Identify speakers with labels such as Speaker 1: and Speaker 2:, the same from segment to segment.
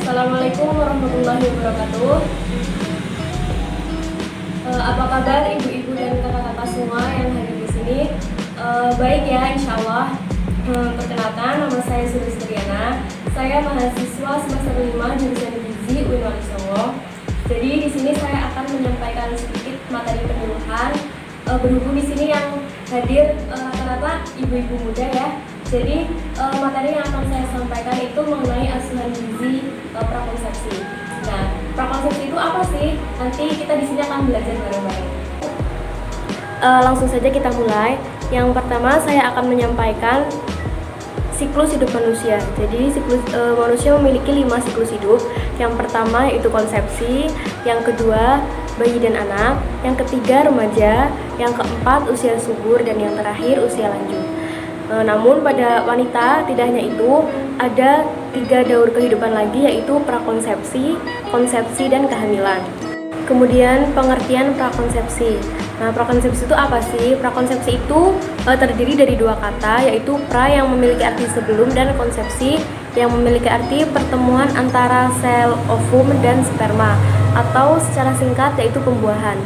Speaker 1: Assalamualaikum warahmatullahi wabarakatuh. Apa kabar ibu-ibu dan kakak-kakak semua yang hadir di sini? Baik ya, insya Allah. Perkenalkan, nama saya Sulistiana. Saya mahasiswa semester 5 jurusan Gizi UIN Solo. Jadi di sini saya akan menyampaikan sedikit materi penyuluhan. Berhubung di sini yang hadir rata-rata ibu-ibu muda ya. Jadi materi yang akan saya sampaikan itu mengenai asuhan gizi prakonsepsi. Nah, prakonsepsi itu apa sih? Nanti kita di sini akan belajar bareng-bareng. Langsung saja kita mulai. Yang pertama saya akan menyampaikan siklus hidup manusia. Jadi siklus manusia memiliki 5 siklus hidup. Yang pertama yaitu konsepsi, yang kedua bayi dan anak, yang ketiga remaja, yang keempat usia subur, dan yang terakhir usia lanjut. Namun pada wanita tidak hanya itu, ada 3 daur kehidupan lagi yaitu prakonsepsi, konsepsi, dan kehamilan. Kemudian pengertian prakonsepsi. Nah, prakonsepsi itu apa sih? Prakonsepsi itu terdiri dari 2 kata yaitu pra yang memiliki arti sebelum dan konsepsi yang memiliki arti pertemuan antara sel ovum dan sperma atau secara singkat yaitu pembuahan.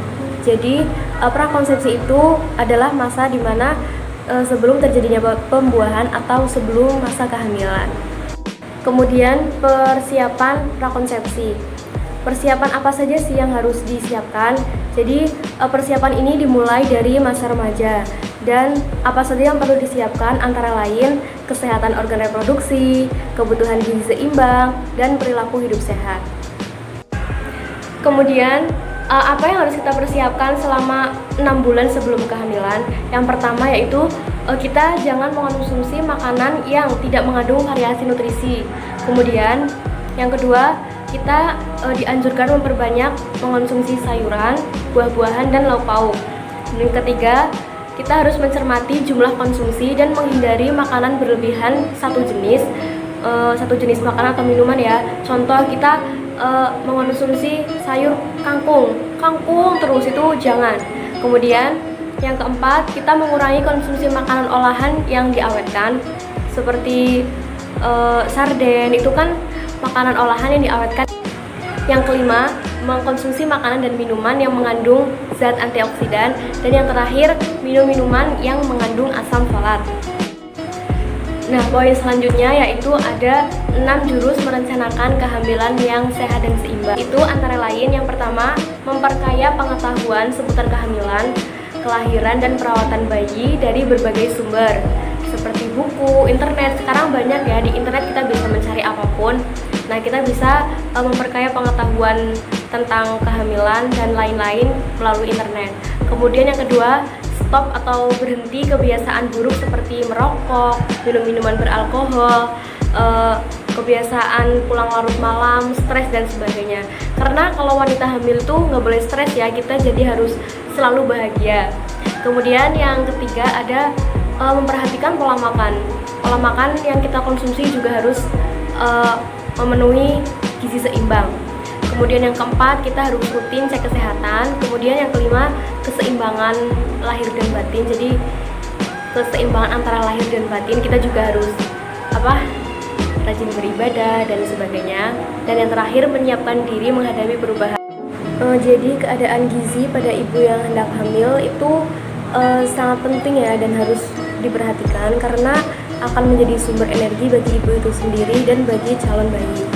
Speaker 1: Jadi prakonsepsi itu adalah masa di mana sebelum terjadinya pembuahan atau sebelum masa kehamilan. Kemudian persiapan prakonsepsi. Persiapan apa saja sih yang harus disiapkan? Jadi persiapan ini dimulai dari masa remaja dan apa saja yang perlu disiapkan antara lain kesehatan organ reproduksi, kebutuhan gizi seimbang, dan perilaku hidup sehat. Kemudian apa yang harus kita persiapkan selama 6 bulan sebelum kehamilan? Yang pertama yaitu kita jangan mengonsumsi makanan yang tidak mengandung variasi nutrisi. Kemudian yang kedua, kita dianjurkan memperbanyak mengonsumsi sayuran, buah-buahan, dan lauk pauk. Dan yang ketiga, kita harus mencermati jumlah konsumsi dan menghindari makanan berlebihan satu jenis makanan atau minuman ya. Contoh kita mengonsumsi sayur kangkung terus itu jangan. Kemudian yang keempat, kita mengurangi konsumsi makanan olahan yang diawetkan seperti sarden, itu kan makanan olahan yang diawetkan. Yang kelima, mengkonsumsi makanan dan minuman yang mengandung zat antioksidan. Dan yang terakhir, minum minuman yang mengandung asam folat. Nah, poin selanjutnya yaitu ada 6 jurus merencanakan kehamilan yang sehat dan seimbang. Itu antara lain yang pertama, memperkaya pengetahuan seputar kehamilan, kelahiran, dan perawatan bayi dari berbagai sumber seperti buku, internet. Sekarang banyak ya, di internet kita bisa mencari apapun. Nah, kita bisa memperkaya pengetahuan tentang kehamilan dan lain-lain melalui internet. Kemudian yang kedua, stop atau berhenti kebiasaan buruk seperti merokok, minum minuman beralkohol, kebiasaan pulang larut malam, stres, dan sebagainya. Karena kalau wanita hamil tuh nggak boleh stres ya, kita jadi harus selalu bahagia. Kemudian yang ketiga ada memperhatikan pola makan. Pola makan yang kita konsumsi juga harus memenuhi gizi seimbang. Kemudian yang keempat, kita harus rutin cek kesehatan. Kemudian yang kelima, keseimbangan lahir dan batin. Jadi keseimbangan antara lahir dan batin, kita juga harus rajin beribadah dan sebagainya. Dan yang terakhir, menyiapkan diri menghadapi perubahan. Jadi keadaan gizi pada ibu yang hendak hamil itu sangat penting ya, dan harus diperhatikan karena akan menjadi sumber energi bagi ibu itu sendiri dan bagi calon bayi.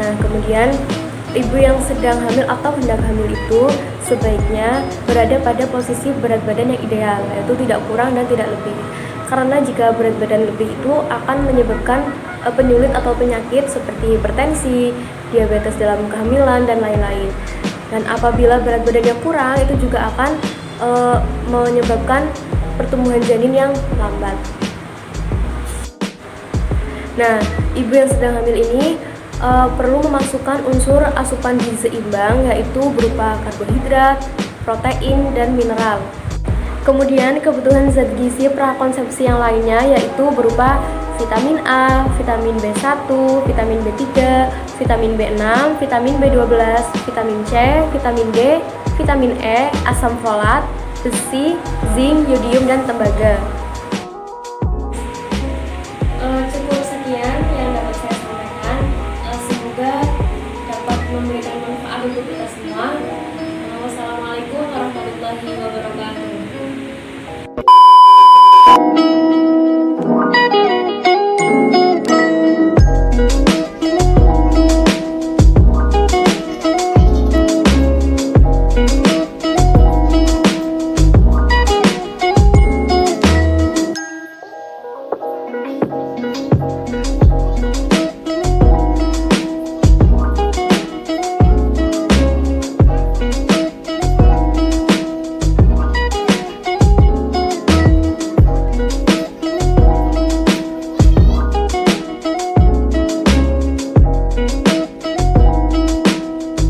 Speaker 1: Nah, kemudian ibu yang sedang hamil atau hendak hamil itu sebaiknya berada pada posisi berat badan yang ideal, yaitu tidak kurang dan tidak lebih. Karena jika berat badan lebih itu akan menyebabkan penyulit atau penyakit seperti hipertensi, diabetes dalam kehamilan, dan lain-lain. Dan apabila berat badannya kurang, itu juga akan menyebabkan pertumbuhan janin yang lambat. Nah, ibu yang sedang hamil ini perlu memasukkan unsur asupan gizi seimbang, yaitu berupa karbohidrat, protein, dan mineral. Kemudian kebutuhan zat gizi prakonsepsi yang lainnya yaitu berupa vitamin A, vitamin B1, vitamin B3, vitamin B6, vitamin B12, vitamin C, vitamin D, vitamin E, asam folat, besi, zinc, yodium, dan tembaga. Cukup sekian yang dapat saya sampaikan. Semoga dapat memberikan manfaat untuk kita semua. Wassalamualaikum warahmatullahi wabarakatuh.